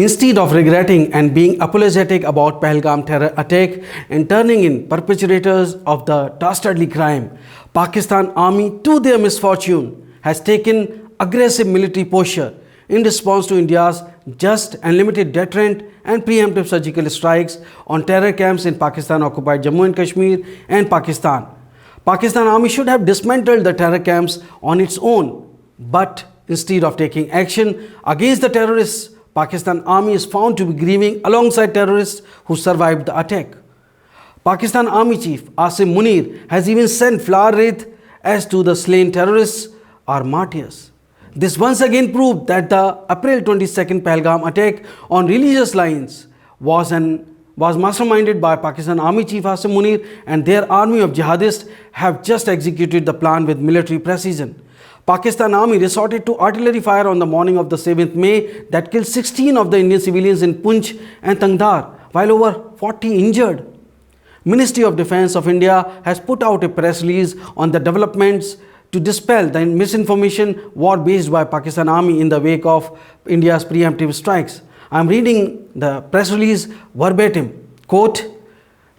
Instead of regretting and being apologetic about Pahalgam terror attack and turning in perpetrators of the dastardly crime, Pakistan Army, to their misfortune, has taken aggressive military posture in response to India's just and limited deterrent and preemptive surgical strikes on terror camps in Pakistan-occupied Jammu and Kashmir and Pakistan. Pakistan Army should have dismantled the terror camps on its own, but instead of taking action against the terrorists, Pakistan Army is found to be grieving alongside terrorists who survived the attack. Pakistan Army Chief Asim Munir has even sent flower wreath as to the slain terrorists are martyrs. This once again proved that the April 22nd Pahalgam attack on religious lines was masterminded by Pakistan Army Chief Asim Munir, and their army of jihadists have just executed the plan with military precision. Pakistan Army resorted to artillery fire on the morning of the 7th May that killed 16 of the Indian civilians in Poonch and Tangdhar, while over 40 injured. Ministry of Defence of India has put out a press release on the developments to dispel the misinformation war waged by Pakistan Army in the wake of India's preemptive strikes. I am reading the press release verbatim. Quote,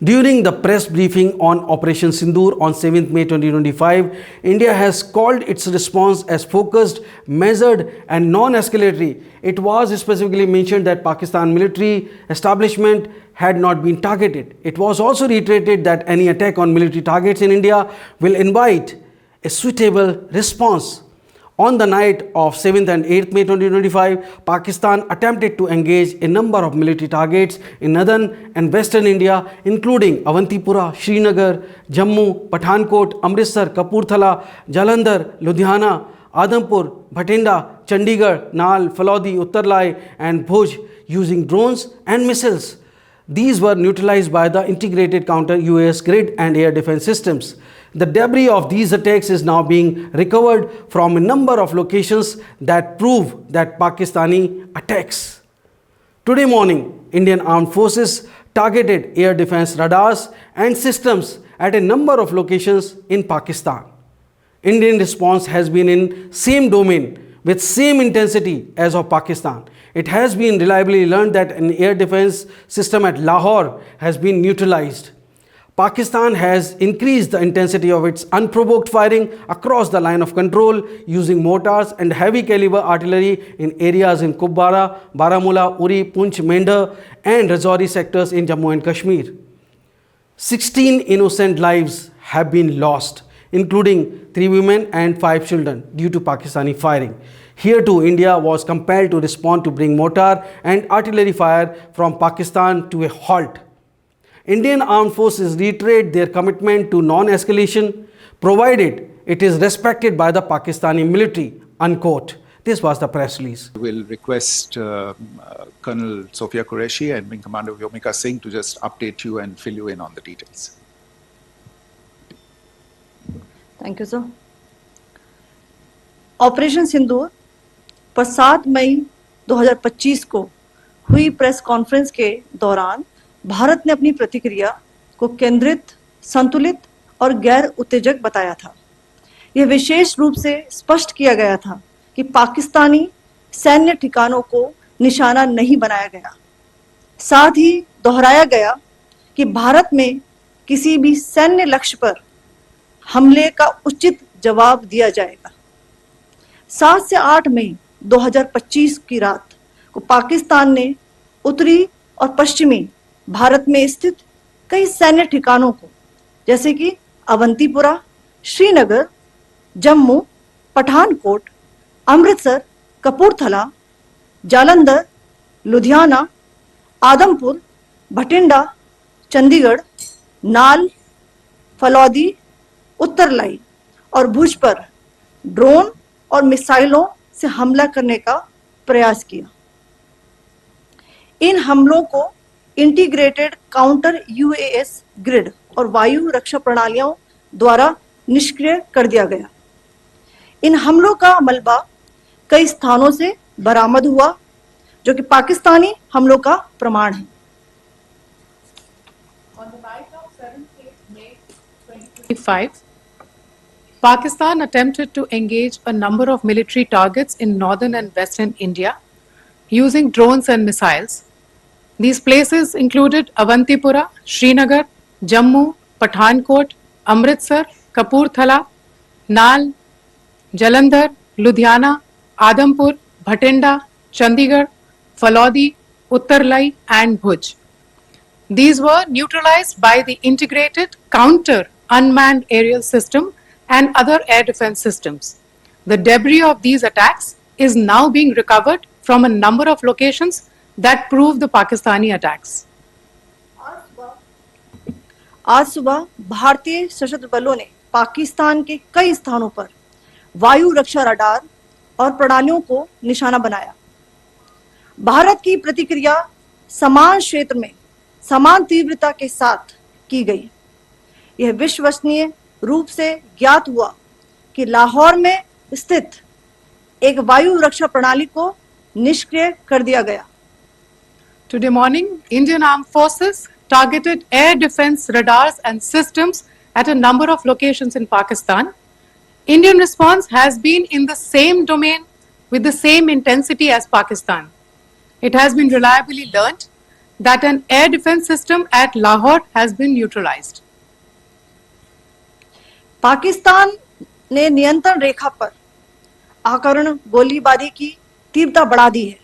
during the press briefing on Operation Sindoor on 7th May 2025, India has called its response as focused, measured and non-escalatory. It was specifically mentioned that Pakistan military establishment had not been targeted. It was also reiterated that any attack on military targets in India will invite a suitable response. On the night of 7th and 8th May 2025, Pakistan attempted to engage a number of military targets in northern and western India, including Avantipura, Srinagar, Jammu, Pathankot, Amritsar, Kapurthala, Jalandhar, Ludhiana, Adhampur, Bhatinda, Chandigarh, Nal, Falodi, Uttarlai and Bhuj using drones and missiles. These were neutralized by the integrated counter-UAS grid and air defense systems. The debris of these attacks is now being recovered from a number of locations that prove that Pakistani attacks. Today morning, Indian Armed Forces targeted air defense radars and systems at a number of locations in Pakistan. Indian response has been in same domain with same intensity as of Pakistan. It has been reliably learned that an air defense system at Lahore has been neutralized. Pakistan has increased the intensity of its unprovoked firing across the line of control using mortars and heavy caliber artillery in areas in Kupwara, Baramulla, Uri, Poonch, Mendhar and Rajouri sectors in Jammu and Kashmir. 16 innocent lives have been lost, including 3 women and 5 children due to Pakistani firing. Here too, India was compelled to respond to bring mortar and artillery fire from Pakistan to a halt. Indian Armed Forces reiterate their commitment to non-escalation, provided it is respected by the Pakistani military, unquote. This was the press release. We'll request Col Sofia Quereshi and Wing Commander Vyomika Singh to just update you and fill you in on the details. Thank you, sir. Operation Sindoor पर 7 मई 2025 को हुई press conference के दौरान भारत ने अपनी प्रतिक्रिया को केंद्रित, संतुलित और गैर उत्तेजक बताया था। यह विशेष रूप से स्पष्ट किया गया था कि पाकिस्तानी सैन्य ठिकानों को निशाना नहीं बनाया गया। साथ ही दोहराया गया कि भारत में किसी भी सैन्य लक्ष्य पर हमले का उचित जवाब दिया जाएगा। 7 से 8 मई 2025 की रात को पाकिस्तान ने उत्तरी और पश्चिमी भारत में स्थित कई सैन्य ठिकानों को, जैसे कि अवंतीपुरा, श्रीनगर, जम्मू, पठानकोट, अमृतसर, कपूरथला, जालंधर, लुधियाना, आदमपुर, भटिंडा, चंडीगढ़, नाल, फलौदी, उत्तरलाई और भुज पर ड्रोन और मिसाइलों से हमला करने का प्रयास किया। इन हमलों को इंटीग्रेटेड काउंटर यूएएस ग्रिड और वायु रक्षा प्रणालियों द्वारा निष्क्रिय कर दिया गया। इन हमलों का मलबा कई स्थानों से बरामद हुआ, जो कि पाकिस्तानी हमलों का प्रमाण है। On the night of 7th May 2025, Pakistan attempted to engage a number of military targets in northern and western India using drones and missiles. These places included Avantipura, Srinagar, Jammu, Pathankot, Amritsar, Kapurthala, Nal, Jalandhar, Ludhiana, Adampur, Bhatinda, Chandigarh, Falodi, Uttarlai and Bhuj. These were neutralized by the integrated counter unmanned aerial system and other air defense systems. The debris of these attacks is now being recovered from a number of locations that prove the Pakistani attacks. आज सुबह भारतीय सशस्त्र बलों ने पाकिस्तान के कई स्थानों पर वायु रक्षा रडार और प्रणालियों को निशाना बनाया। भारत की प्रतिक्रिया समान क्षेत्र में समान तीव्रता के साथ की गई। यह विश्वसनीय रूप से ज्ञात हुआ कि लाहौर में स्थित एक वायु रक्षा प्रणाली को निष्क्रिय कर दिया गया। Today morning, Indian Armed Forces targeted air defense radars and systems at a number of locations in Pakistan. Indian response has been in the same domain with the same intensity as Pakistan. It has been reliably learnt that an air defense system at Lahore has been neutralized. Pakistan ने नियंत्रण रेखा पर आकरण गोलीबारी की तीव्रता बढ़ा दी है,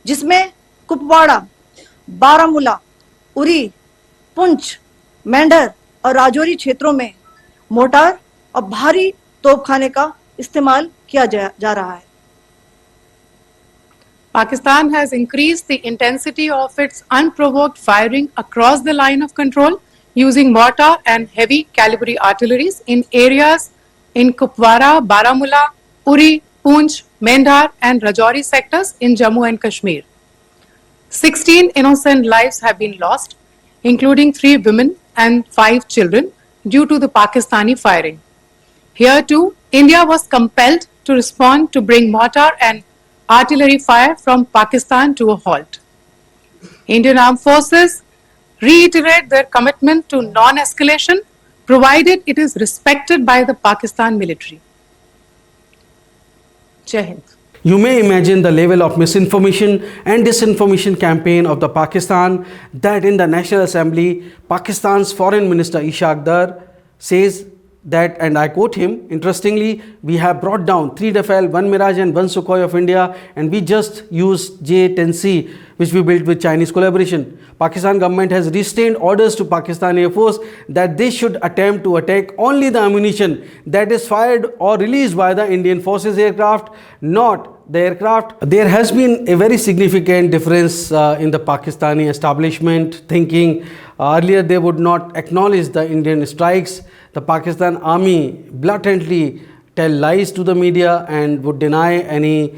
जिसमें कुपवाड़ा, बारामूला, उरी, पुंछ, मेंढर और राजौरी क्षेत्रों में मोर्टार और भारी तोपखाने का इस्तेमाल किया जा रहा है। Pakistan has increased the intensity of its unprovoked firing across the line of control using mortar and heavy caliber artilleries in areas in Kupwara, Baramulla, Uri, Poonch, Mendhar and Rajouri sectors in Jammu and Kashmir. 16 innocent lives have been lost, including 3 women and 5 children due to the Pakistani firing. Here too, India was compelled to respond to bring mortar and artillery fire from Pakistan to a halt. Indian Armed Forces reiterate their commitment to non-escalation, provided it is respected by the Pakistan military. Jai Hind. You may imagine the level of misinformation and disinformation campaign of the Pakistan that in the National Assembly, Pakistan's Foreign Minister Ishaq Dar says that, and I quote him, interestingly, we have brought down 3 Rafale, 1 Mirage and 1 Sukhoi of India, and we just used J-10C, which we built with Chinese collaboration. Pakistan government has restrained orders to Pakistan Air Force that they should attempt to attack only the ammunition that is fired or released by the Indian Forces aircraft, not the aircraft. There has been a very significant difference in the Pakistani establishment thinking. Earlier they would not acknowledge the Indian strikes. The Pakistan army blatantly tell lies to the media and would deny any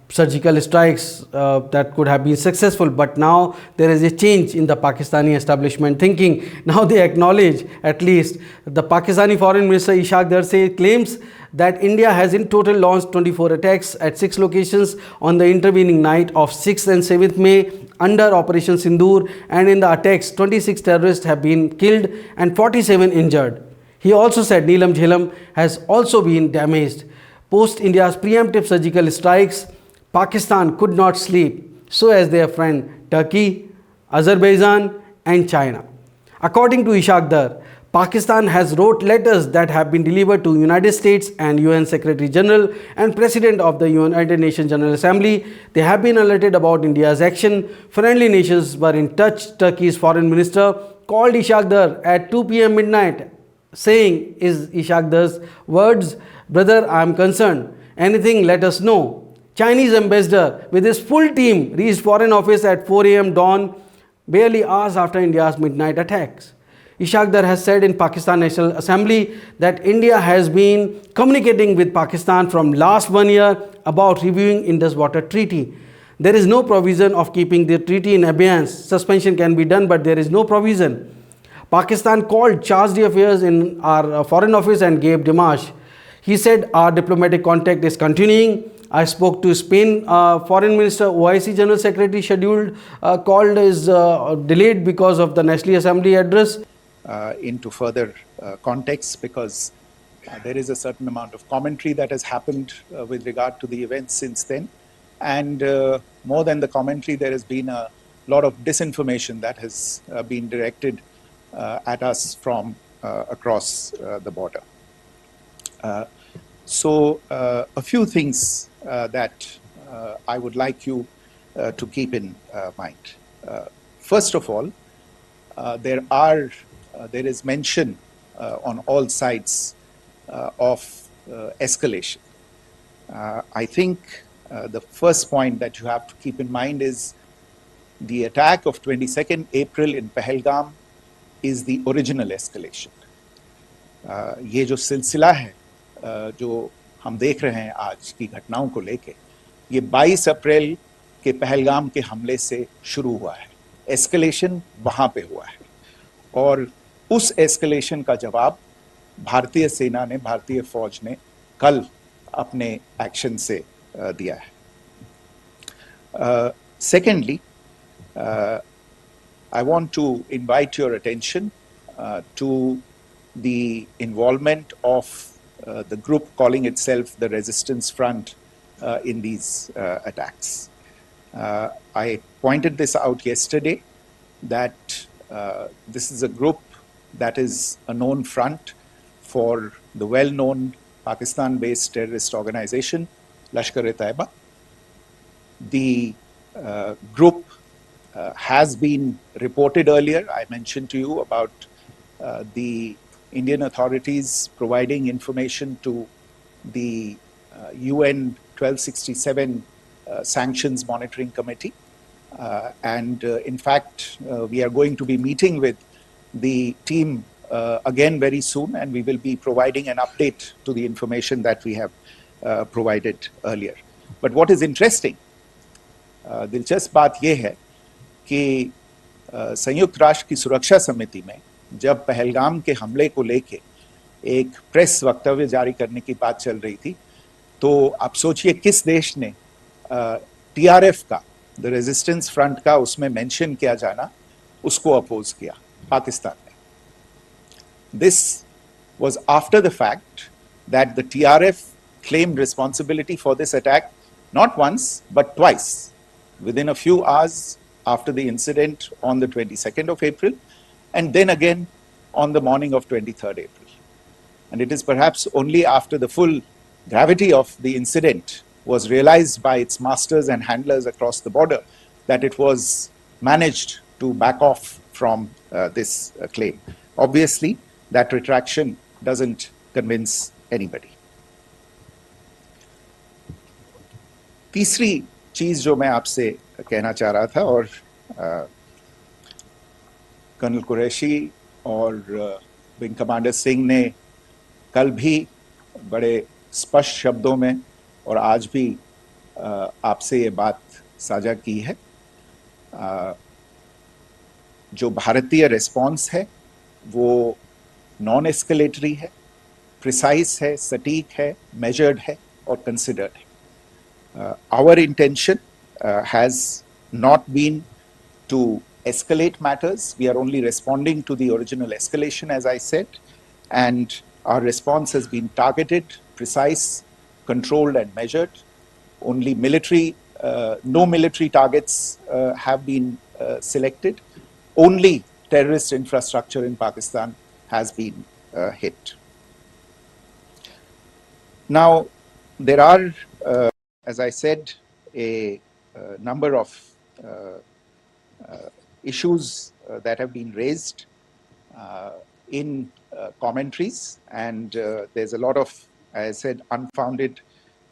surgical strikes that could have been successful. But now there is a change in the Pakistani establishment thinking. Now they acknowledge, at least the Pakistani Foreign Minister Ishaq Dar claims that India has in total launched 24 attacks at 6 locations on the intervening night of 6th and 7th May under Operation Sindoor, and in the attacks 26 terrorists have been killed and 47 injured. He also said Neelam Jhelum has also been damaged. Post India's preemptive surgical strikes, Pakistan could not sleep, so as their friend Turkey, Azerbaijan and China. According to Ishaq Dar, Pakistan has wrote letters that have been delivered to United States and UN Secretary General and President of the United Nations General Assembly. They have been alerted about India's action. Friendly nations were in touch. Turkey's foreign minister called Ishaq Dar at 2 p.m. midnight, saying, is Ishaq Dar's words, "Brother, I am concerned. Anything, let us know." Chinese ambassador with his full team reached Foreign Office at 4 a.m. dawn, barely hours after India's midnight attacks. Ishaq Dar has said in Pakistan National Assembly that India has been communicating with Pakistan from last 1 year about reviewing Indus Water Treaty. There is no provision of keeping the treaty in abeyance. Suspension can be done, but there is no provision. Pakistan called charge d'affaires in our Foreign Office and gave démarche. He said our diplomatic contact is continuing. I spoke to Spain Foreign Minister. OIC General Secretary scheduled called is delayed because of the National Assembly address. Into further context, because there is a certain amount of commentary that has happened with regard to the events since then, And more than the commentary, there has been a lot of disinformation that has been directed at us from across the border. So a few things that I would like you to keep in mind. First of all, there is mention on all sides of escalation. I think the first point that you have to keep in mind is the attack of 22nd April in Pahalgam is the original escalation. ये जो सिलसिला है जो हम देख रहे हैं आज की घटनाओं को लेके, ये 22 अप्रैल के पहलगाम के हमले से शुरू हुआ है. एस्केलेशन वहां पे हुआ है और उस एस्केलेशन का जवाब भारतीय सेना ने, भारतीय फौज ने कल अपने एक्शन से दिया है. Secondly, I want to invite your attention to the involvement of the group calling itself the Resistance Front in these attacks. I pointed this out yesterday that this is a group that is a known front for the well-known Pakistan-based terrorist organization, Lashkar-e-Taiba. The group has been reported earlier. I mentioned to you about the Indian authorities providing information to the UN 1267 Sanctions Monitoring Committee. And in fact, we are going to be meeting with the team again very soon, and we will be providing an update to the information that we have provided earlier. But what is interesting, दिलचस्प बात यह है कि संयुक्त राष्ट्र की सुरक्षा समिति में जब पहलगाम के हमले को लेके एक प्रेस वक्तव्य जारी करने की बात चल रही थी, तो आप सोचिए किस देश ने टीआरएफ का, द रेजिस्टेंस फ्रंट का उसमें मेंशन किया जाना, उसको अपोज किया, पाकिस्तान ने. This was after the fact that the TRF claimed responsibility for this attack not once but twice within a few hours after the incident on the 22nd of April and then again on the morning of 23rd April. And it is perhaps only after the full gravity of the incident was realized by its masters and handlers across the border that it was managed to back off from this claim. Obviously, that retraction doesn't convince anybody. तीसरी चीज जो मैं आपसे कहना चाह रहा था, और कर्नल कुरैशी और विंग कमांडर सिंह ने कल भी बड़े स्पष्ट शब्दों में और आज भी आपसे ये बात साझा की है. जो भारतीय रिस्पॉन्स है वो नॉन एस्केलेटरी है, प्रिसाइज है, सटीक है, मेजर्ड है और कंसिडर्ड है. Our intention has not been to escalate matters. We are only responding to the original escalation, as I said, and our response has been targeted, precise, controlled and measured. Only no military targets have been selected. Only terrorist infrastructure in Pakistan has been hit. Now, there are, as I said, a number of issues that have been raised in commentaries, and there's a lot of, as I said, unfounded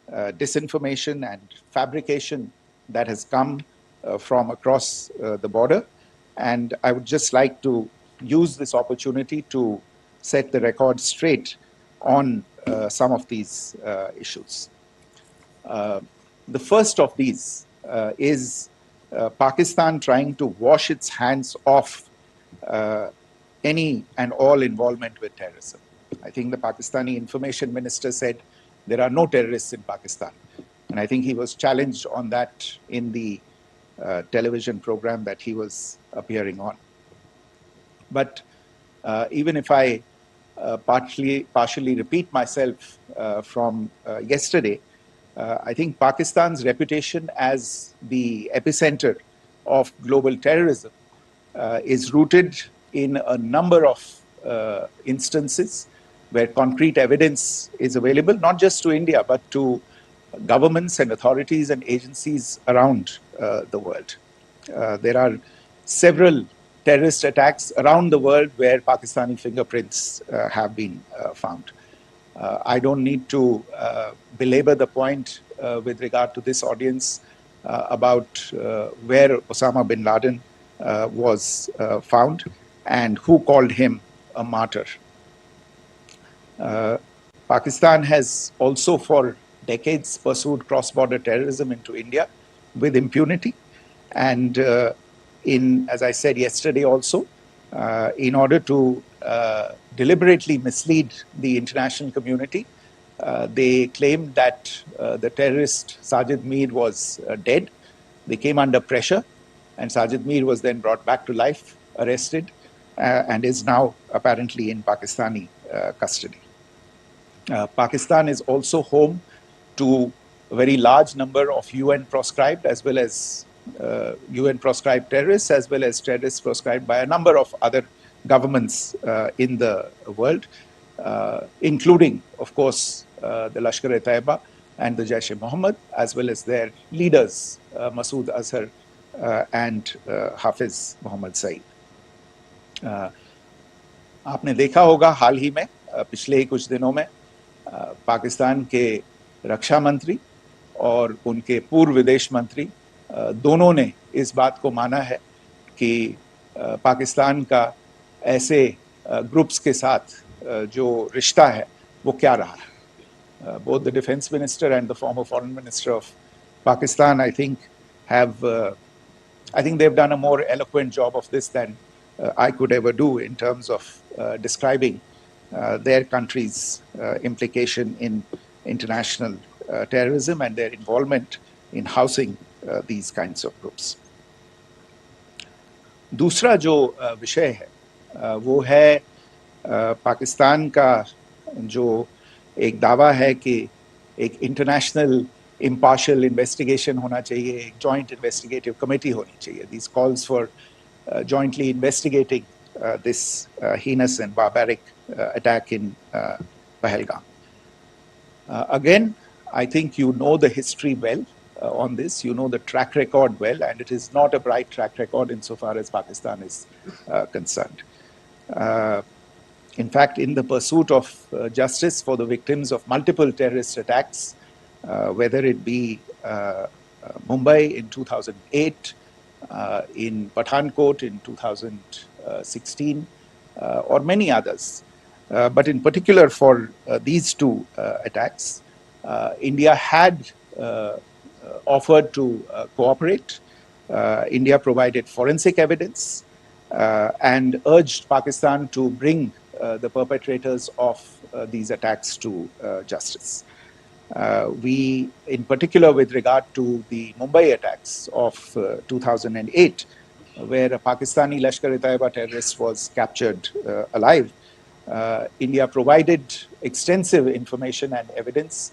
disinformation and fabrication that has come from across the border. And I would just like to use this opportunity to set the record straight on some of these issues. The first of these is Pakistan trying to wash its hands off any and all involvement with terrorism. I think the Pakistani information minister said there are no terrorists in Pakistan. And I think he was challenged on that in the television program that he was appearing on. But even if I partially repeat myself from yesterday, I think Pakistan's reputation as the epicenter of global terrorism is rooted in a number of instances where concrete evidence is available, not just to India, but to governments and authorities and agencies around the world. There are several terrorist attacks around the world where Pakistani fingerprints have been found. I don't need to belabor the point with regard to this audience about where Osama bin Laden was found and who called him a martyr. Pakistan has also for decades pursued cross-border terrorism into India with impunity. And as I said yesterday also, in order to deliberately mislead the international community, they claimed that the terrorist Sajid Mir was dead. They came under pressure, and Sajid Mir was then brought back to life, arrested, and is now apparently in Pakistani custody. Pakistan is also home to a very large number of UN proscribed as well as UN proscribed terrorists, as well as terrorists proscribed by a number of other governments in the world, including, of course, the Lashkar-e-Taiba and the Jaish-e-Mohammed, as well as their leaders, Masood Azhar and Hafiz Mohammed Saeed. आपने देखा होगा हाल ही में पिछले ही कुछ दिनों में पाकिस्तान के रक्षा मंत्री और उनके पूर्व विदेश मंत्री दोनों ने इस बात को माना है कि पाकिस्तान का ऐसे ग्रुप्स के साथ जो रिश्ता है वो क्या रहा है. Both the defense minister and the former foreign minister of Pakistan, I think they've done a more eloquent job of this than I could ever do in terms of describing their country's implication in international terrorism and their involvement in housing these kinds of groups. दूसरा जो विषय है वो है पाकिस्तान का जो एक दावा है कि एक इंटरनेशनल impartial investigation होना चाहिए, एक joint investigative committee होनी चाहिए. These calls for jointly investigating this heinous and barbaric attack in Pahalgam. Again, I think you know the history well on this. You know the track record well, and it is not a bright track record insofar as Pakistan is concerned. In fact, in the pursuit of justice for the victims of multiple terrorist attacks, whether it be Mumbai in 2008, in Pathankot in 2016, or many others, but in particular for these two attacks, India had offered to cooperate. India provided forensic evidence and urged Pakistan to bring the perpetrators of these attacks to justice. We, in particular with regard to the Mumbai attacks of 2008, where a Pakistani Lashkar-e-Taiba terrorist was captured alive, India provided extensive information and evidence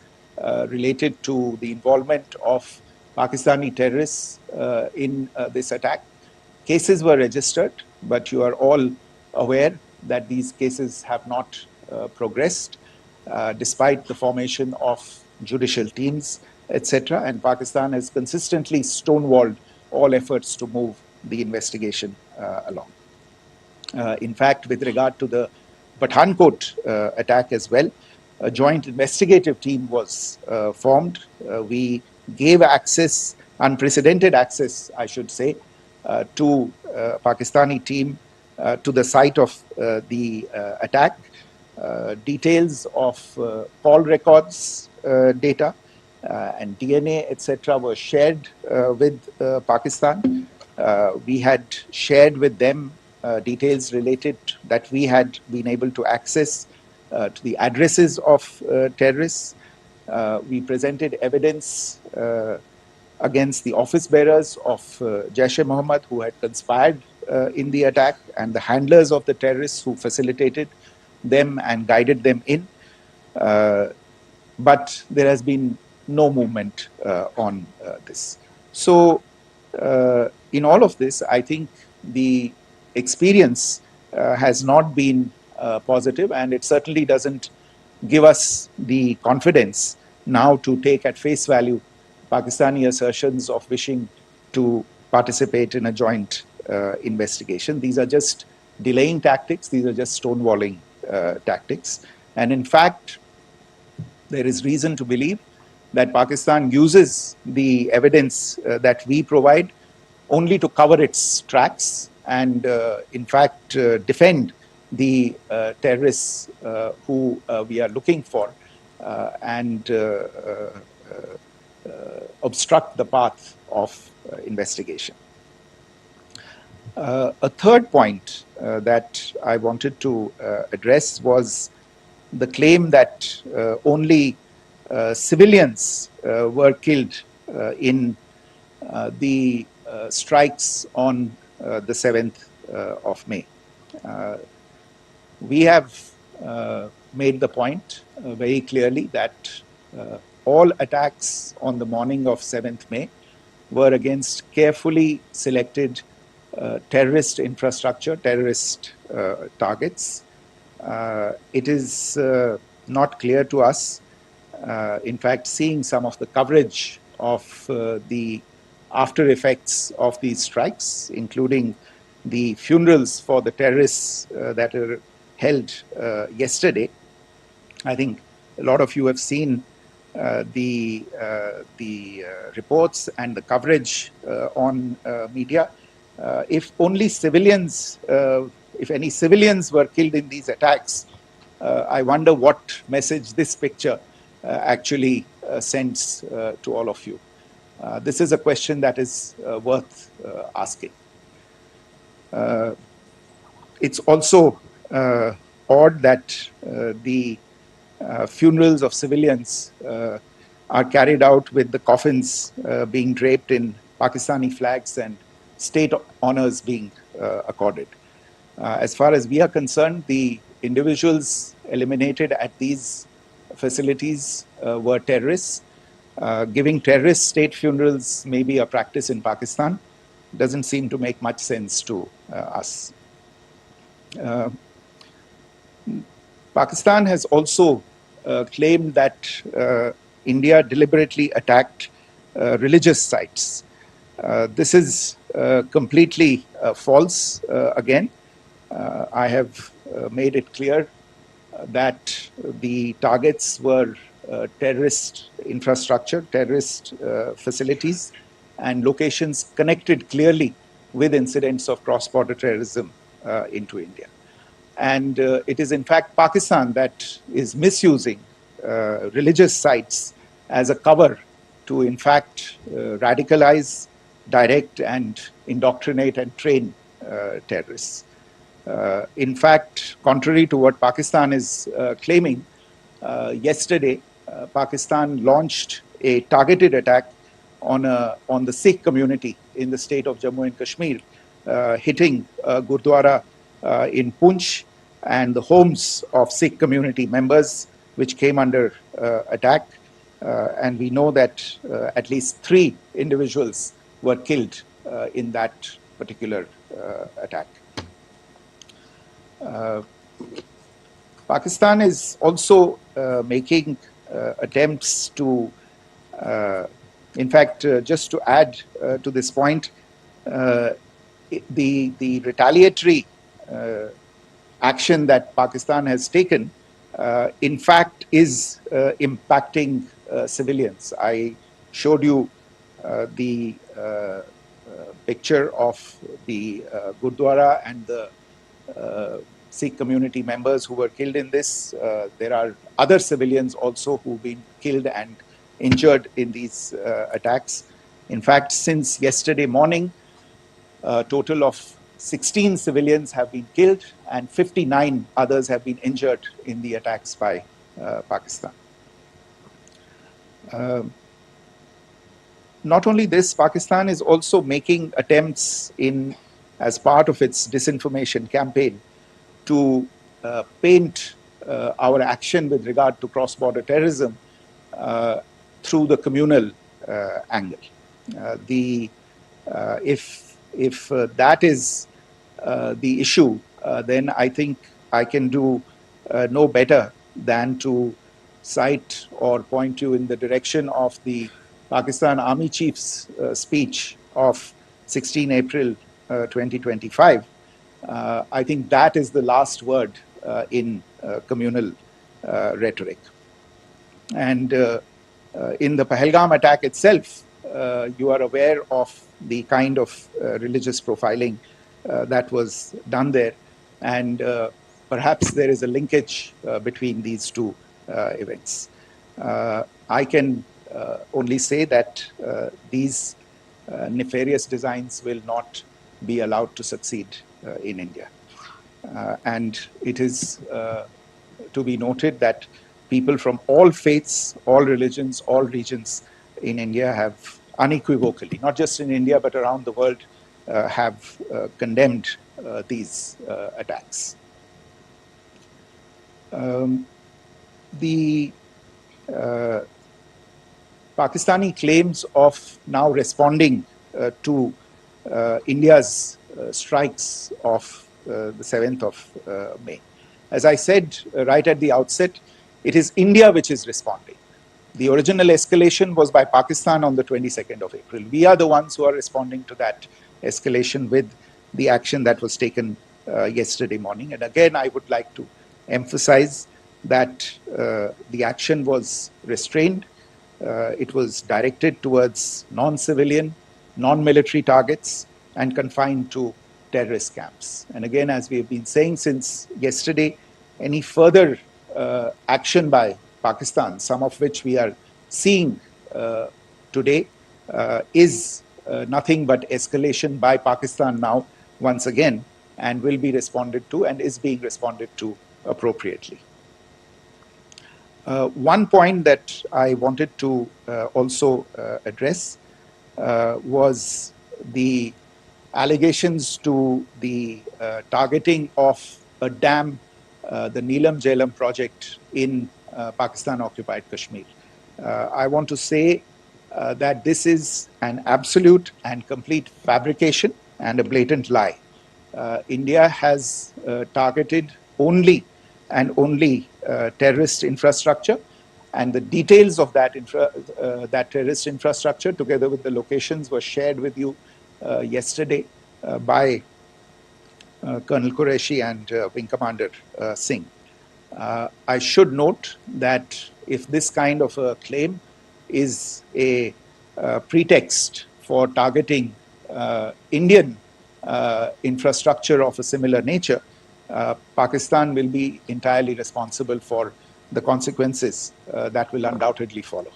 related to the involvement of Pakistani terrorists in this attack. Cases were registered, but you are all aware that these cases have not progressed despite the formation of judicial teams, etc. And Pakistan has consistently stonewalled all efforts to move the investigation along. In fact, with regard to the Pathankot attack as well, a joint investigative team was formed. We gave access, unprecedented access, I should say, to Pakistani team to the site of the attack. Details of call records data and DNA, etc., were shared with Pakistan. We had shared with them details related that we had been able to access to the addresses of terrorists. We presented evidence against the office bearers of Jaish-e-Mohammed who had conspired in the attack, and the handlers of the terrorists who facilitated them and guided them in. But there has been no movement on this. So in all of this, I think the experience has not been positive, and it certainly doesn't give us the confidence now to take at face value Pakistani assertions of wishing to participate in a joint investigation. These are just delaying tactics, these are just stonewalling tactics. And in fact, there is reason to believe that Pakistan uses the evidence that we provide only to cover its tracks and, in fact, defend the terrorists who we are looking for and obstruct the path of investigation. A third point that I wanted to address was the claim that only civilians were killed in the strikes on the 7th of May. We have made the point very clearly that all attacks on the morning of 7th May were against carefully selected terrorist infrastructure, terrorist targets. It is not clear to us, in fact, seeing some of the coverage of the after effects of these strikes, including the funerals for the terrorists that are held yesterday. I think a lot of you have seen the reports and the coverage on media. If only civilians, if any civilians were killed in these attacks, I wonder what message this picture actually sends to all of you. This is a question that is worth asking. It's also odd that the funerals of civilians are carried out with the coffins being draped in Pakistani flags and state honors being accorded. As far as we are concerned, the individuals eliminated at these facilities were terrorists. Giving terrorist state funerals may be a practice in Pakistan. Doesn't seem to make much sense to us. Pakistan has also claimed that India deliberately attacked religious sites. This is completely false again. I have made it clear that the targets were terrorist infrastructure, terrorist facilities, and locations connected clearly with incidents of cross-border terrorism into India. And it is in fact Pakistan that is misusing religious sites as a cover to in fact radicalize, direct and indoctrinate and train terrorists. In fact, contrary to what Pakistan is claiming, yesterday Pakistan launched a targeted attack on the Sikh community in the state of Jammu and Kashmir, hitting Gurdwara in Poonch and the homes of Sikh community members, which came under attack. And we know that at least 3 individuals were killed in that particular attack. Pakistan is also making attempts to, in fact, just to add to this point, the retaliatory action that Pakistan has taken, in fact, is impacting civilians. I showed you the picture of the Gurdwara and the Sikh community members who were killed in this. There are other civilians also who've been killed and injured in these attacks. In fact, since yesterday morning, a total of 16 civilians have been killed and 59 others have been injured in the attacks by Pakistan. Not only this, Pakistan is also making attempts as part of its disinformation campaign to paint our action with regard to cross-border terrorism through the communal angle. If that is the issue, then I think I can do no better than to cite or point you in the direction of the Pakistan Army Chief's speech of 16 April 2025. I think that is the last word in communal rhetoric. And in the Pahalgam attack itself, you are aware of the kind of religious profiling that was done there. And perhaps there is a linkage between these two events. I can only say that these nefarious designs will not be allowed to succeed in India. And it is to be noted that people from all faiths, all religions, all regions in India have unequivocally, not just in India but around the world, have condemned these attacks. The Pakistani claims of now responding to India's strikes of the 7th of May. As I said right at the outset, it is India which is responding. The original escalation was by Pakistan on the 22nd of April. We are the ones who are responding to that escalation with the action that was taken yesterday morning. And again, I would like to emphasize that the action was restrained. It was directed towards non-civilian, non-military targets and confined to terrorist camps. And again, as we have been saying since yesterday, any further action by Pakistan, some of which we are seeing today, is nothing but escalation by Pakistan now, once again, and will be responded to and is being responded to appropriately. One point that I wanted to also address was the allegations to the targeting of a dam, the Neelam Jhelum project in Pakistan-occupied Kashmir. I want to say that this is an absolute and complete fabrication and a blatant lie. India has targeted only and only terrorist infrastructure, and the details of that, that terrorist infrastructure, together with the locations, were shared with you yesterday by Colonel Quereshi and Wing Commander Singh. I should note that if this kind of a claim is a pretext for targeting Indian infrastructure of a similar nature, Pakistan will be entirely responsible for the consequences that will undoubtedly follow.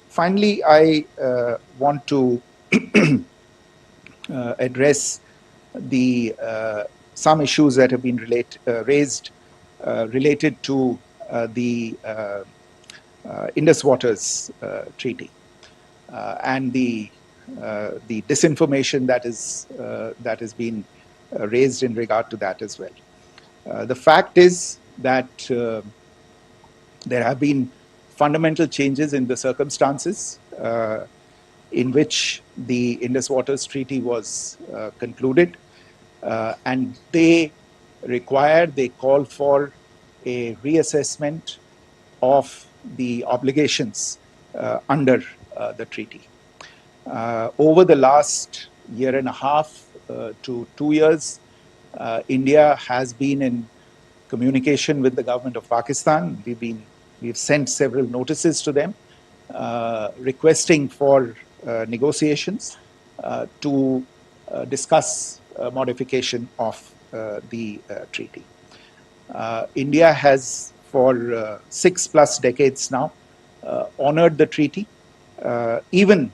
Finally, I want to address the some issues that have been raised related to the Indus Waters Treaty and the disinformation that has been raised in regard to that as well. The fact is that there have been fundamental changes in the circumstances in which the Indus Waters Treaty was concluded, and they call for a reassessment of the obligations under the treaty. Over the last year and a half to 2 years, India has been in communication with the government of Pakistan. We've sent several notices to them requesting for negotiations to discuss modification of the treaty. India has for 6+ decades now honored the treaty, even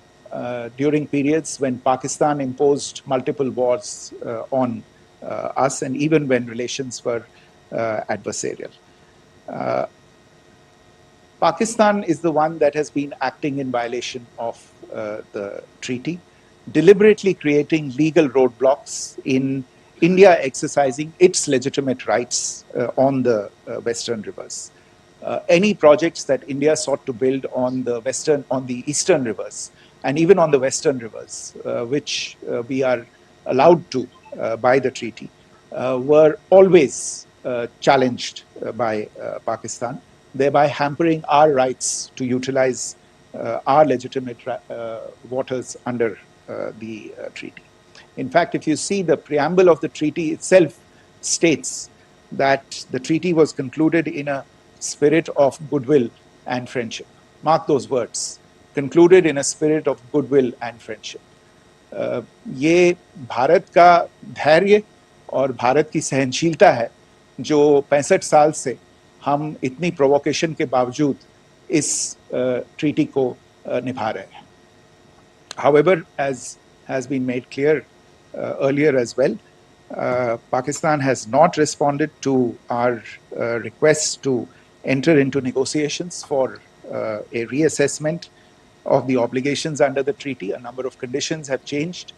during periods when Pakistan imposed multiple wars on us, and even when relations were adversarial. Pakistan is the one that has been acting in violation of the treaty, deliberately creating legal roadblocks in India exercising its legitimate rights on the Western rivers. any projects that India sought to build on the eastern rivers, and even on the western rivers, which we are allowed to by the treaty, were always challenged by Pakistan, thereby hampering our rights to utilize our legitimate waters under the treaty. In fact, if you see, the preamble of the treaty itself states that the treaty was concluded in a spirit of goodwill and friendship. Mark those words, concluded in a spirit of goodwill and friendship. ये भारत का धैर्य और भारत की सहनशीलता है जो 65 साल से हम इतनी प्रोवोकेशन के बावजूद इस ट्रीटी को निभा रहे हैं. However, as has been made clear earlier as well, Pakistan has not responded to our requests to enter into negotiations for a reassessment of the obligations under the treaty. A number of conditions have changed.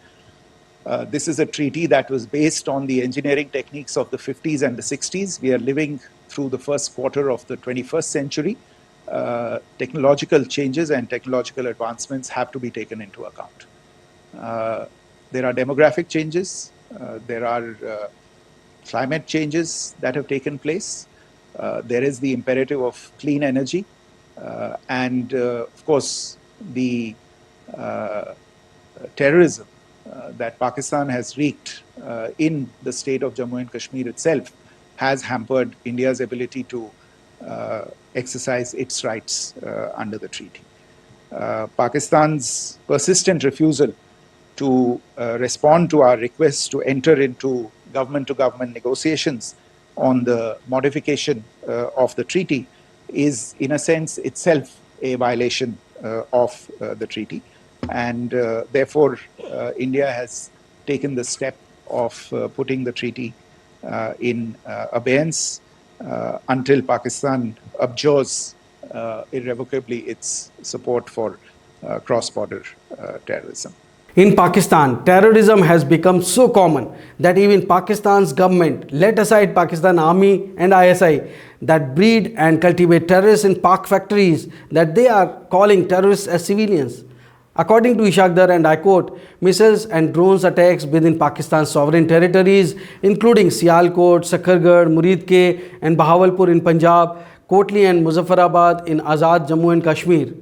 This is a treaty that was based on the engineering techniques of the 50s and the 60s. We are living through the first quarter of the 21st century. Technological changes and technological advancements have to be taken into account. There are demographic changes. There are climate changes that have taken place. There is the imperative of clean energy. And of course, the terrorism that Pakistan has wreaked in the state of Jammu and Kashmir itself has hampered India's ability to exercise its rights under the treaty. Pakistan's persistent refusal to respond to our requests to enter into government-to-government negotiations on the modification of the treaty is, in a sense, itself a violation of the treaty. And therefore, India has taken the step of putting the treaty in abeyance until Pakistan abjures irrevocably its support for cross-border terrorism. In Pakistan, terrorism has become so common that even Pakistan's government, let aside Pakistan Army and ISI, that breed and cultivate terrorists in Pak factories, that they are calling terrorists as civilians. According to Ishaqdar, and I quote, missiles and drones attacks within Pakistan's sovereign territories, including Sialkot, Sakhargarh, Muridke and Bahawalpur in Punjab, Kotli and Muzaffarabad in Azad Jammu and Kashmir.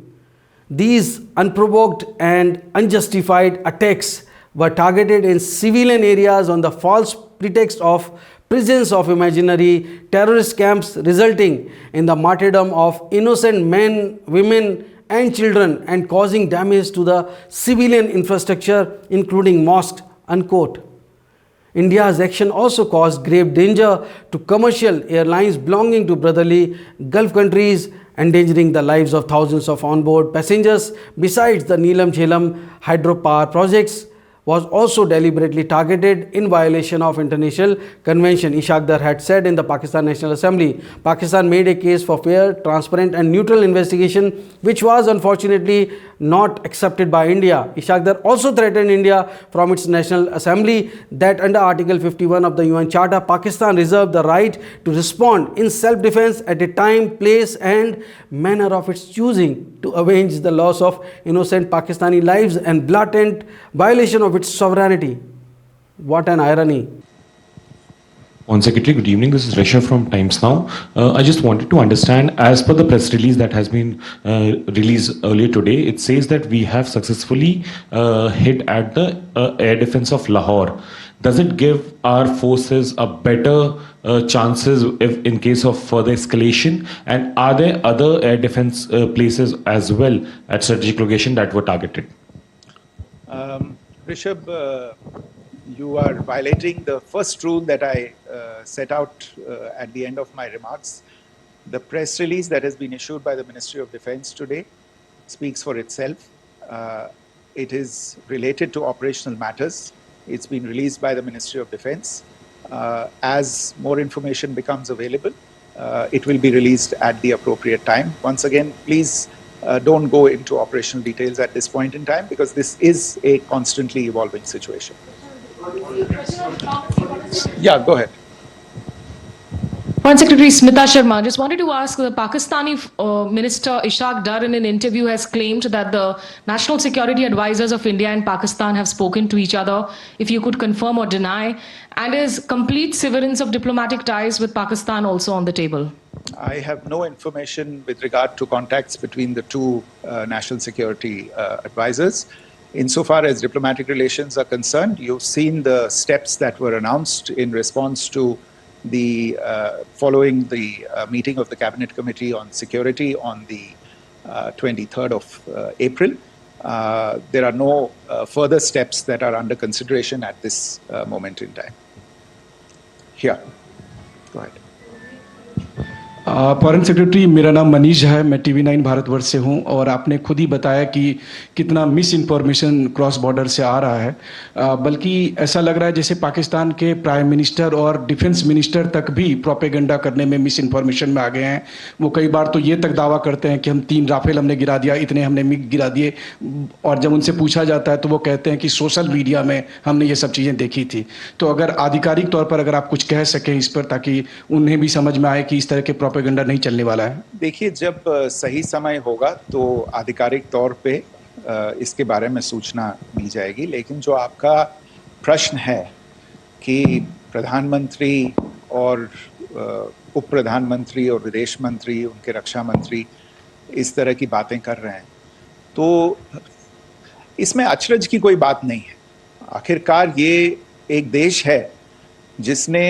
These unprovoked and unjustified attacks were targeted in civilian areas on the false pretext of presence of imaginary terrorist camps, resulting in the martyrdom of innocent men, women and children and causing damage to the civilian infrastructure including mosques, unquote. India's action also caused grave danger to commercial airlines belonging to brotherly Gulf countries, endangering the lives of thousands of onboard passengers. Besides, the Neelam Jhelum hydropower projects was also deliberately targeted in violation of international convention. Ishaqdar had said in the Pakistan National Assembly, Pakistan made a case for fair, transparent and neutral investigation, which was unfortunately not accepted by India. Ishaqdar also threatened India from its National Assembly that under Article 51 of the UN Charter, Pakistan reserved the right to respond in self-defense at a time, place and manner of its choosing to avenge the loss of innocent Pakistani lives and blatant violation of its sovereignty. What an irony. On Secretary, good evening. This is Rishabh from Times Now. I just wanted to understand, as per the press release that has been released earlier today, it says that we have successfully hit at the air defense of Lahore. Does it give our forces a better chances if in case of further escalation? And are there other air defense places as well at strategic location that were targeted? Rishabh, you are violating the first rule that I set out at the end of my remarks. The press release that has been issued by the Ministry of Defense today speaks for itself. It is related to operational matters. It's been released by the Ministry of Defense. As more information becomes available, it will be released at the appropriate time. Once again, please don't go into operational details at this point in time, because this is a constantly evolving situation. Yeah, go ahead. Foreign Secretary Smita Sharma, just wanted to ask, the Pakistani Minister Ishaq Dar in an interview has claimed that the national security advisors of India and Pakistan have spoken to each other, if you could confirm or deny, and is complete severance of diplomatic ties with Pakistan also on the table? I have no information with regard to contacts between the two national security advisors. Insofar as diplomatic relations are concerned, you've seen the steps that were announced in response to the following the meeting of the Cabinet Committee on Security on the 23rd of April. There are no further steps that are under consideration at this moment in time. Here, go ahead. Foreign secretary, मेरा नाम मनीष है, मैं TV9 Bharatvarsh से हूं, और आपने खुद ही बताया कि कितना मिस इन्फॉर्मेशन क्रॉस बॉर्डर से आ रहा है, बल्कि ऐसा लग रहा है जैसे पाकिस्तान के प्राइम मिनिस्टर और डिफेंस मिनिस्टर तक भी प्रोपेगेंडा करने में मिस इन्फॉर्मेशन में आ गए हैं। वो कई बार तो ये तक दावा करते हैं कि हम 3 राफेल हमने गिरा दिया, इतने हमने मिग गिरा दिए, और जब उनसे पूछा जाता है तो वो कहते हैं कि सोशल मीडिया में हमने ये सब चीज़ें देखी थी। तो अगर आधिकारिक तौर पर अगर आप कुछ कह सकें इस पर, ताकि उन्हें भी समझ में आए कि इस तरह के प्रोपेगेंडा नहीं चलने वाला है। देखिए, जब सही समय होगा तो आधिकारिक तौर पे इसके बारे में सूचना दी जाएगी, लेकिन जो आपका प्रश्न है कि प्रधानमंत्री और उप प्रधानमंत्री और विदेश मंत्री, उनके रक्षा मंत्री इस तरह की बातें कर रहे हैं, तो इसमें अचरज की कोई बात नहीं है। आखिरकार ये एक देश है जिसने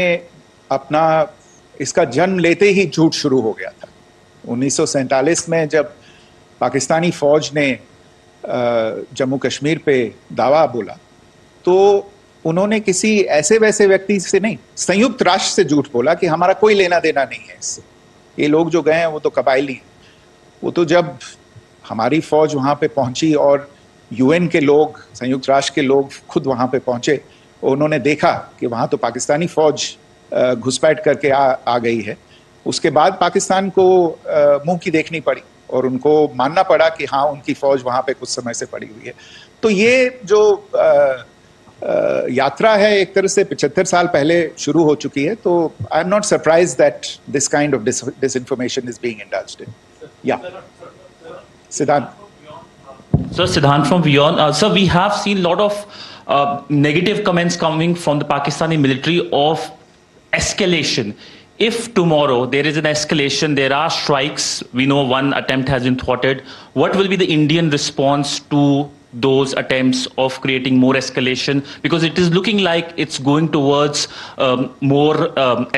अपना इसका जन्म लेते ही झूठ शुरू हो गया था। 1947 में जब पाकिस्तानी फौज ने जम्मू कश्मीर पे दावा बोला, तो उन्होंने किसी ऐसे वैसे व्यक्ति से नहीं, संयुक्त राष्ट्र से झूठ बोला कि हमारा कोई लेना देना नहीं है इससे, ये लोग जो गए हैं वो तो कबायली हैं। वो तो जब हमारी फौज वहाँ पे पहुंची और UN के लोग, संयुक्त राष्ट्र के लोग खुद वहाँ पे पहुंचे, उन्होंने देखा कि वहाँ तो पाकिस्तानी फौज घुसपैठ करके आ गई है, उसके बाद पाकिस्तान को मुंह की देखनी पड़ी और उनको मानना पड़ा कि हाँ, उनकी फौज वहाँ पे कुछ समय से पड़ी हुई है। तो ये जो यात्रा है एक तरह से 75 साल पहले शुरू हो चुकी है, तो I am not surprised that this kind of disinformation is being indulged in. Yeah. Siddhant. So Siddhant from Vyomika. Sir, we have seen a lot of negative comments coming from the Pakistani military of escalation. If tomorrow there is an escalation, there are strikes, we know one attempt has been thwarted, what will be the Indian response to those attempts of creating more escalation? Because it is looking like it's going towards more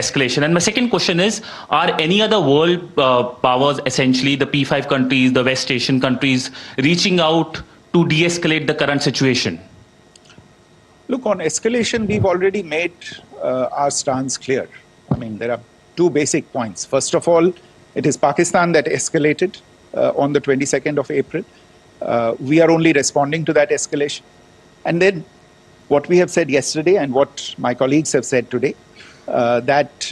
escalation. And my second question is, are any other world powers, essentially the P5 countries, the West Asian countries, reaching out to de-escalate the current situation? Look, on escalation, we've already made our stance clear. I mean, there are 2 basic points. First of all, it is Pakistan that escalated on the 22nd of April. We are only responding to that escalation. And then what we have said yesterday and what my colleagues have said today, that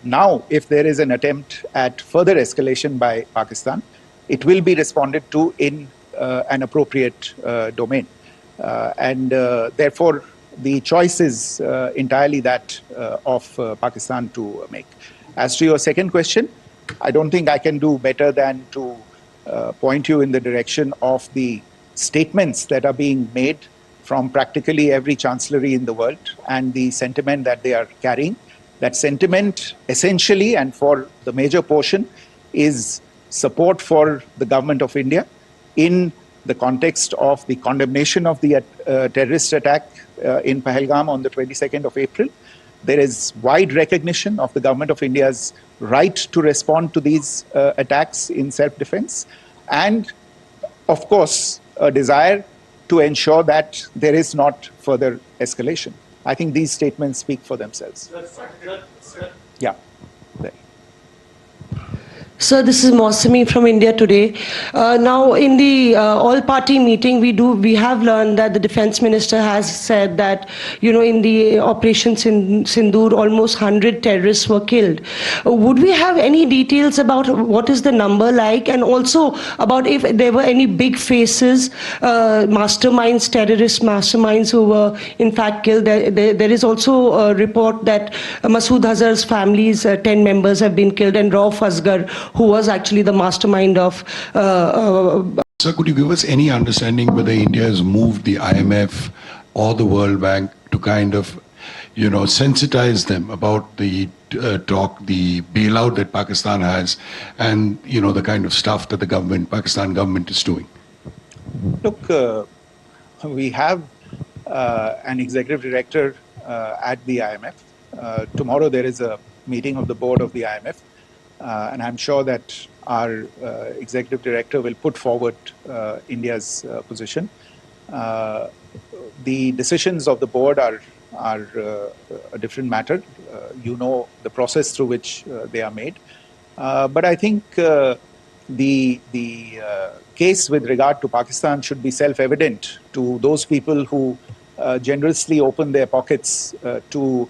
now if there is an attempt at further escalation by Pakistan, it will be responded to in an appropriate domain. And therefore, the choice is entirely that of Pakistan to make. As to your second question, I don't think I can do better than to point you in the direction of the statements that are being made from practically every chancellery in the world and the sentiment that they are carrying. That sentiment essentially, and for the major portion, is support for the government of India in the context of the condemnation of the terrorist attack in Pahalgam on the 22nd of April. There is wide recognition of the government of India's right to respond to these attacks in self-defense, and of course a desire to ensure that there is not further escalation. I think these statements speak for themselves. Yeah. Sir, this is Mosami from India Today. Now, in the all-party meeting, we have learned that the defense minister has said that, in the operation Sindoor, almost 100 terrorists were killed. Would we have any details about what is the number like, and also about if there were any big faces, masterminds, terrorist masterminds who were in fact killed? There is also a report that Masood Azhar's family's 10 members have been killed, and Rauf Asghar, who was actually the mastermind of... Sir, could you give us any understanding whether India has moved the IMF or the World Bank to kind of, sensitize them about the the bailout that Pakistan has and, the kind of stuff that the Pakistan government is doing? Look, we have an executive director at the IMF. Tomorrow there is a meeting of the board of the IMF. And I'm sure that our executive director will put forward India's position. The decisions of the board are a different matter. The process through which they are made. But I think the case with regard to Pakistan should be self-evident to those people who generously open their pockets to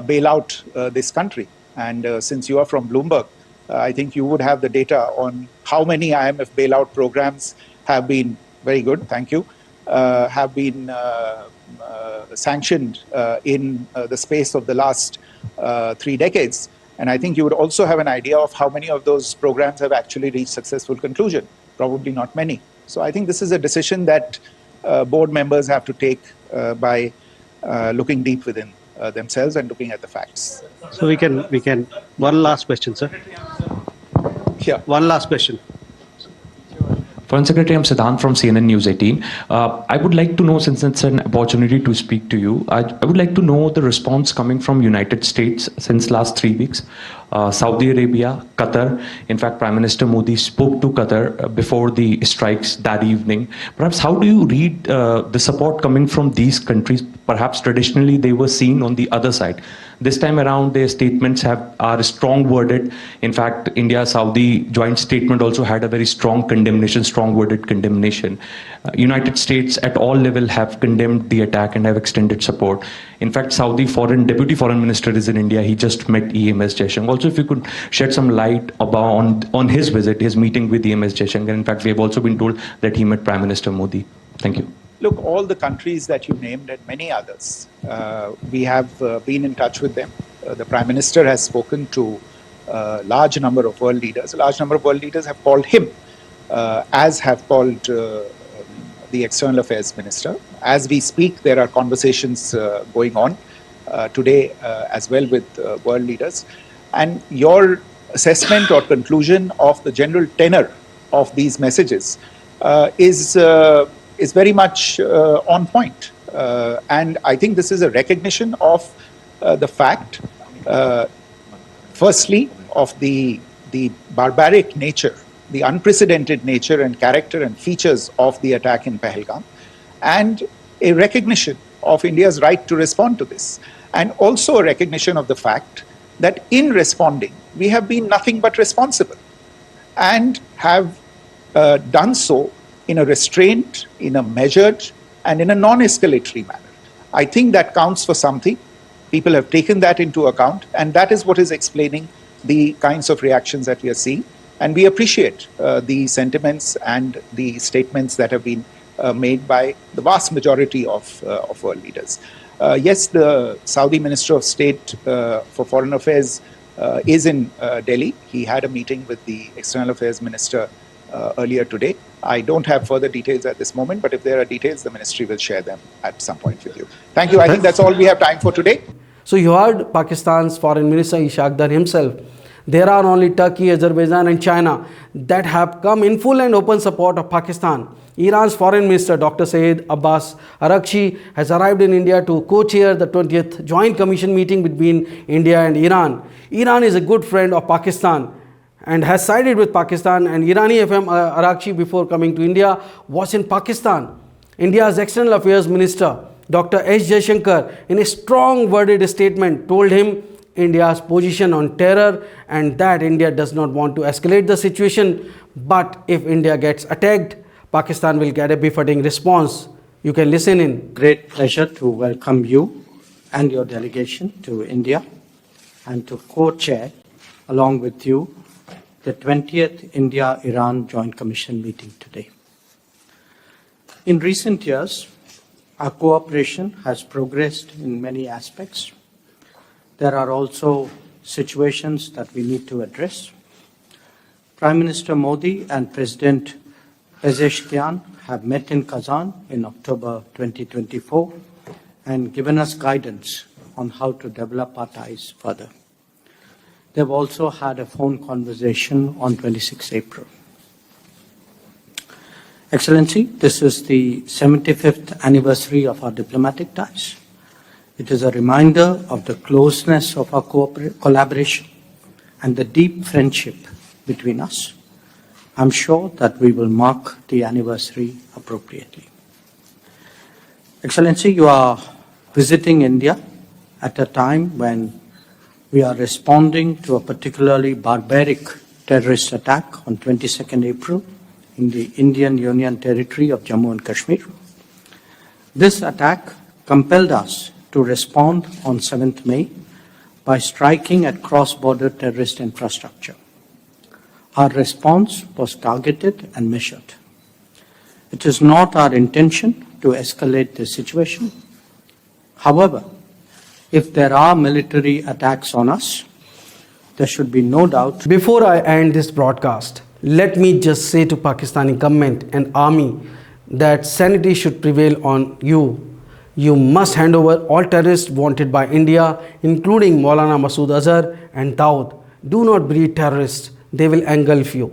bail out this country. And since you are from Bloomberg, I think you would have the data on how many IMF bailout programs have been, very good, thank you, have been sanctioned in the space of the last 3 decades. And I think you would also have an idea of how many of those programs have actually reached successful conclusion. Probably not many. So I think this is a decision that board members have to take by looking deep within themselves and looking at the facts. So we can, one last question, sir. Yeah. One last question. Foreign Secretary, I'm Siddhant from CNN News 18. I would like to know, since it's an opportunity to speak to you, I would like to know the response coming from United States since last 3 weeks. Saudi Arabia, Qatar. In fact, Prime Minister Modi spoke to Qatar before the strikes that evening. Perhaps how do you read the support coming from these countries? Perhaps traditionally they were seen on the other side. This time around, their statements are strong worded. In fact, India-Saudi joint statement also had a very strong condemnation, strong worded condemnation. United States at all level have condemned the attack and have extended support. In fact, Saudi Deputy Foreign Minister is in India. He just met EMS Jaishankar. Also, if you could shed some light on his visit, his meeting with EMS Jaishankar. In fact, we have also been told that he met Prime Minister Modi. Thank you. Look, all the countries that you named and many others, we have been in touch with them. The Prime Minister has spoken to a large number of world leaders. A large number of world leaders have called him, as have called the External Affairs Minister. As we speak, there are conversations going on today as well with world leaders. And your assessment or conclusion of the general tenor of these messages is very much on point. And I think this is a recognition of the fact, firstly, of the barbaric nature, the unprecedented nature and character and features of the attack in Pahalgam, and a recognition of India's right to respond to this. And also a recognition of the fact that in responding, we have been nothing but responsible and have done so in a restrained, in a measured, and in a non-escalatory manner. I think that counts for something. People have taken that into account, and that is what is explaining the kinds of reactions that we are seeing. And we appreciate the sentiments and the statements that have been made by the vast majority of world leaders. Yes, the Saudi Minister of State for Foreign Affairs is in Delhi. He had a meeting with the External Affairs Minister earlier today. I don't have further details at this moment, but if there are details, the ministry will share them at some point with you. Thank you. I think that's all we have time for today. So you heard Pakistan's Foreign Minister Ishaq Dar himself. There are only Turkey, Azerbaijan and China that have come in full and open support of Pakistan. Iran's Foreign Minister Dr. Syed Abbas Araghchi has arrived in India to co-chair the 20th Joint Commission meeting between India and Iran. Iran is a good friend of Pakistan and has sided with Pakistan, and Irani FM Araghchi, before coming to India, was in Pakistan. India's External Affairs Minister Dr. S. Jaishankar, in a strong worded statement, told him India's position on terror and that India does not want to escalate the situation. But if India gets attacked, Pakistan will get a befitting response. You can listen in. Great pleasure to welcome you and your delegation to India and to co-chair along with you the 20th India-Iran Joint Commission meeting today. In recent years, our cooperation has progressed in many aspects. There are also situations that we need to address. Prime Minister Modi and President Pezeshkian have met in Kazan in October 2024 and given us guidance on how to develop our ties further. They've also had a phone conversation on 26 April. Excellency, this is the 75th anniversary of our diplomatic ties. It is a reminder of the closeness of our collaboration and the deep friendship between us. I'm sure that we will mark the anniversary appropriately. Excellency, you are visiting India at a time when we are responding to a particularly barbaric terrorist attack on 22nd April in the Indian Union territory of Jammu and Kashmir. This attack compelled us to respond on 7th May by striking at cross-border terrorist infrastructure. Our response was targeted and measured. It is not our intention to escalate the situation. However, if there are military attacks on us, there should be no doubt. Before I end this broadcast, let me just say to Pakistani government and army that sanity should prevail on you. You must hand over all terrorists wanted by India, including Maulana Masood Azhar and Dawood. Do not breed terrorists. They will engulf you.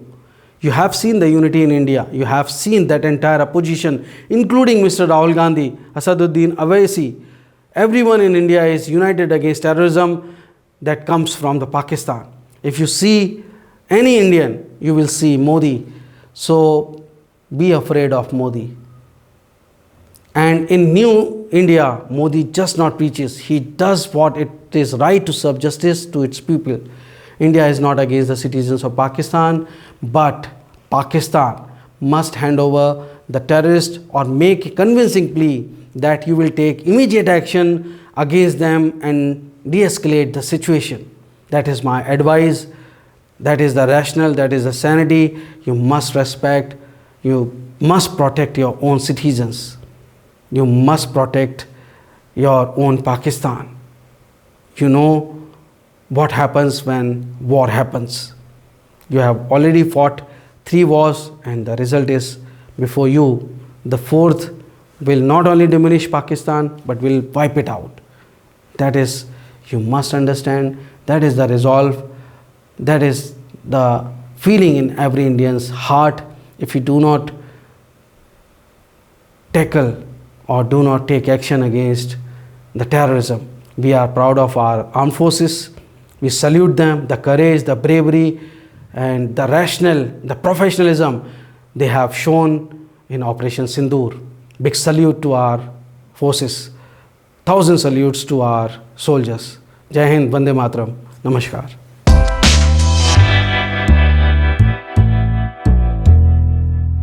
You have seen the unity in India. You have seen that entire opposition, including Mr. Rahul Gandhi, Asaduddin Owaisi. Everyone in India is united against terrorism that comes from the Pakistan. If you see any Indian, you will see Modi. So be afraid of Modi. And in New India, Modi just not preaches. He does what it is right to serve justice to its people. India is not against the citizens of Pakistan, but Pakistan must hand over the terrorist or make a convincing plea that you will take immediate action against them and de-escalate the situation. That is my advice. That is the rational, that is the sanity. You must respect, you must protect your own citizens. You must protect your own Pakistan. You know what happens when war happens. You have already fought 3 wars and the result is before you. The 4th will not only diminish Pakistan but will wipe it out. That is, you must understand, that is the resolve, that is the feeling in every Indian's heart. If you do not tackle or do not take action against the terrorism, we are proud of our armed forces. We salute them, the courage, the bravery and the rational, the professionalism they have shown in Operation Sindoor. Big salute to our forces. 1,000 salutes to our soldiers. Jai Hind, Vande Mataram. Namaskar.